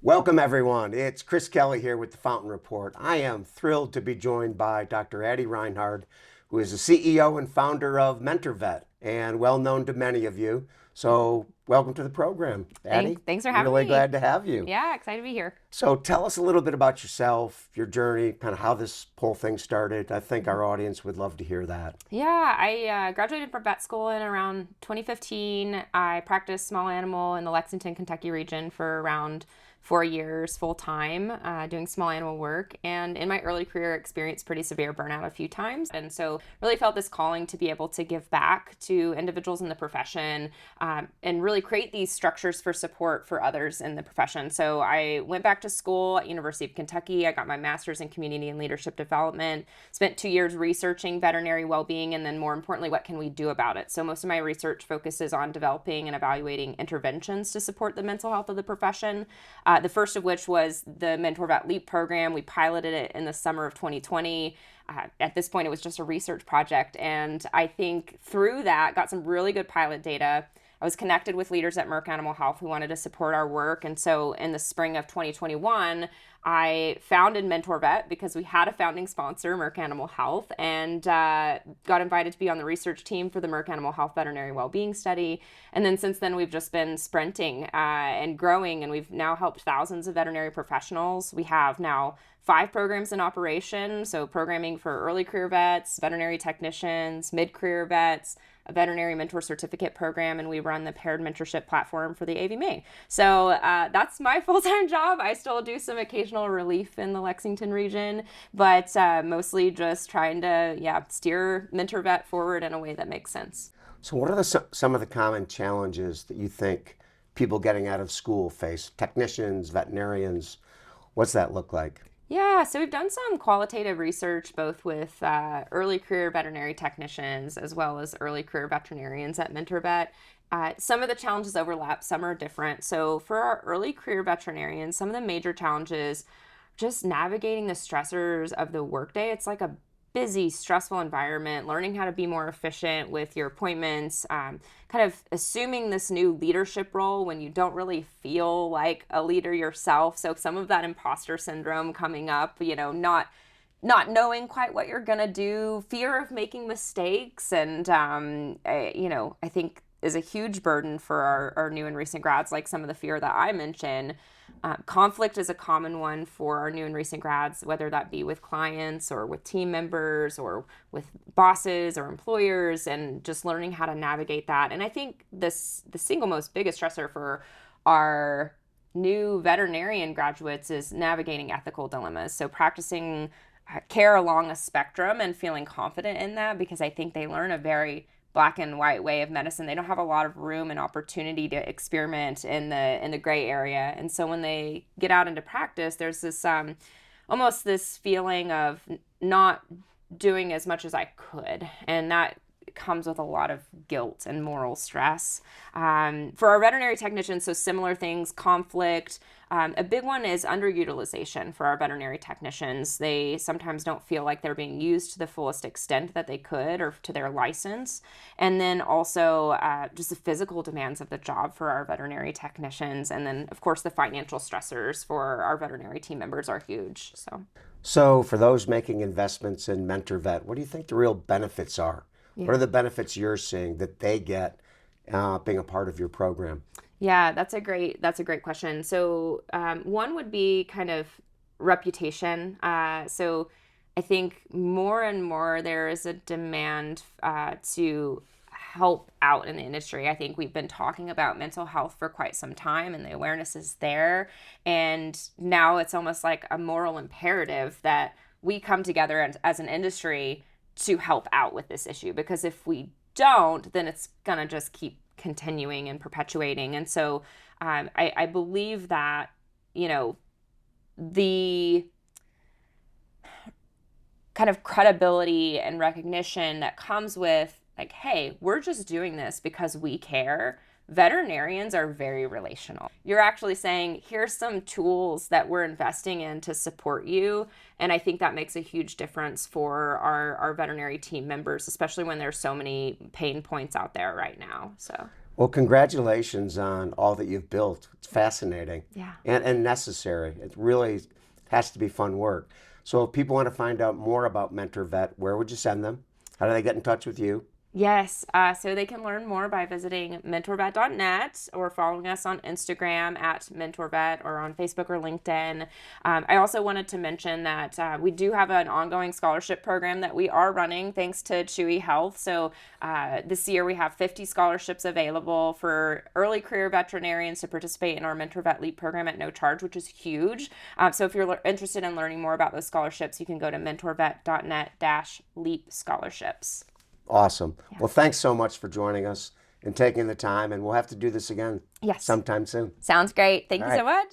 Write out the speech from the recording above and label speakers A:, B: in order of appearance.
A: Welcome, everyone. It's Chris Kelly here with the Fountain Report. I am thrilled to be joined by Dr. Addie Reinhard, who is the CEO and founder of MentorVet and well known to many of you. So, welcome to the program, Addie.
B: Thanks for having
A: Really
B: me.
A: glad to have you.
B: Yeah, excited to be here.
A: So, tell us a little bit about yourself, your journey, kind of how this whole thing started. I think our audience would love to hear that.
B: Yeah, I graduated from vet school in around 2015. I practiced small animal in the Lexington, Kentucky region for around 4 years full time, doing small animal work. And in my early career, experienced pretty severe burnout a few times. And so really felt this calling to be able to give back to individuals in the profession and really create these structures for support for others in the profession. So I went back to school at University of Kentucky. I got my master's in community and leadership development, spent 2 years researching veterinary well-being, and then more importantly, what can we do about it? So most of my research focuses on developing and evaluating interventions to support the mental health of the profession. The first of which was the MentorVet LEAP program. We piloted it in the summer of 2020. At this point, it was just a research project. And I think through that, got some really good pilot data. I was connected with leaders at Merck Animal Health who wanted to support our work. And so in the spring of 2021, I founded MentorVet because we had a founding sponsor, Merck Animal Health, and got invited to be on the research team for the Merck Animal Health veterinary well-being study. And then since then, we've just been sprinting and growing, and we've now helped thousands of veterinary professionals. We have now 5 programs in operation, so programming for early career vets, veterinary technicians, mid-career vets, a veterinary mentor certificate program, and we run the paired mentorship platform for the AVMA. So that's my full-time job. I still do some occasional relief in the Lexington region, but mostly just trying to steer MentorVet forward in a way that makes sense.
A: So, what are some of the common challenges that you think people getting out of school face? Technicians, veterinarians, what's that look like?
B: Yeah, so we've done some qualitative research both with early career veterinary technicians as well as early career veterinarians at MentorVet. Some of the challenges overlap, some are different. So for our early career veterinarians, some of the major challenges, just navigating the stressors of the workday. It's like a busy, stressful environment, learning how to be more efficient with your appointments, kind of assuming this new leadership role when you don't really feel like a leader yourself. So some of that imposter syndrome coming up, not knowing quite what you're gonna do, fear of making mistakes, and I think is a huge burden for our new and recent grads, like some of the fear that I mentioned. Conflict is a common one for our new and recent grads, whether that be with clients or with team members or with bosses or employers, and just learning how to navigate that. And I think the single most biggest stressor for our new veterinarian graduates is navigating ethical dilemmas. So practicing care along a spectrum and feeling confident in that, because I think they learn a very black and white way of medicine. They don't have a lot of room and opportunity to experiment in the gray area. And so when they get out into practice, there's this almost this feeling of not doing as much as I could. And that comes with a lot of guilt and moral stress. For our veterinary technicians, so similar things, conflict. A big one is underutilization for our veterinary technicians. They sometimes don't feel like they're being used to the fullest extent that they could or to their license. And then also just the physical demands of the job for our veterinary technicians. And then, of course, the financial stressors for our veterinary team members are huge.
A: So, for those making investments in MentorVet, what do you think the real benefits are?
B: Yeah.
A: What are the benefits you're seeing that they get being a part of your program?
B: Yeah, that's a great question. So one would be kind of reputation. So I think more and more there is a demand to help out in the industry. I think we've been talking about mental health for quite some time, and the awareness is there. And now it's almost like a moral imperative that we come together as an industry to help out with this issue, because if we don't, then it's gonna just keep continuing and perpetuating. And so I believe that the kind of credibility and recognition that comes with, like, hey, we're just doing this because we care. Veterinarians are very relational. You're actually saying, here's some tools that we're investing in to support you. And I think that makes a huge difference for our veterinary team members, especially when there's so many pain points out there right now. So
A: Well, congratulations on all that you've built. It's fascinating
B: Yeah.
A: and necessary. It really has to be fun work. So if people want to find out more about MentorVet, where would you send them? How do they get in touch with you?
B: Yes, so they can learn more by visiting mentorvet.net or following us on Instagram at MentorVet or on Facebook or LinkedIn. I also wanted to mention that we do have an ongoing scholarship program that we are running thanks to Chewy Health. So this year we have 50 scholarships available for early career veterinarians to participate in our MentorVet LEAP program at no charge, which is huge. So if you're interested in learning more about those scholarships, you can go to mentorvet.net-LEAP scholarships.
A: Awesome. Well, thanks so much for joining us and taking the time, and we'll have to do this again
B: Yes.
A: sometime soon.
B: Sounds great. Thank
A: All
B: you so
A: right.
B: much.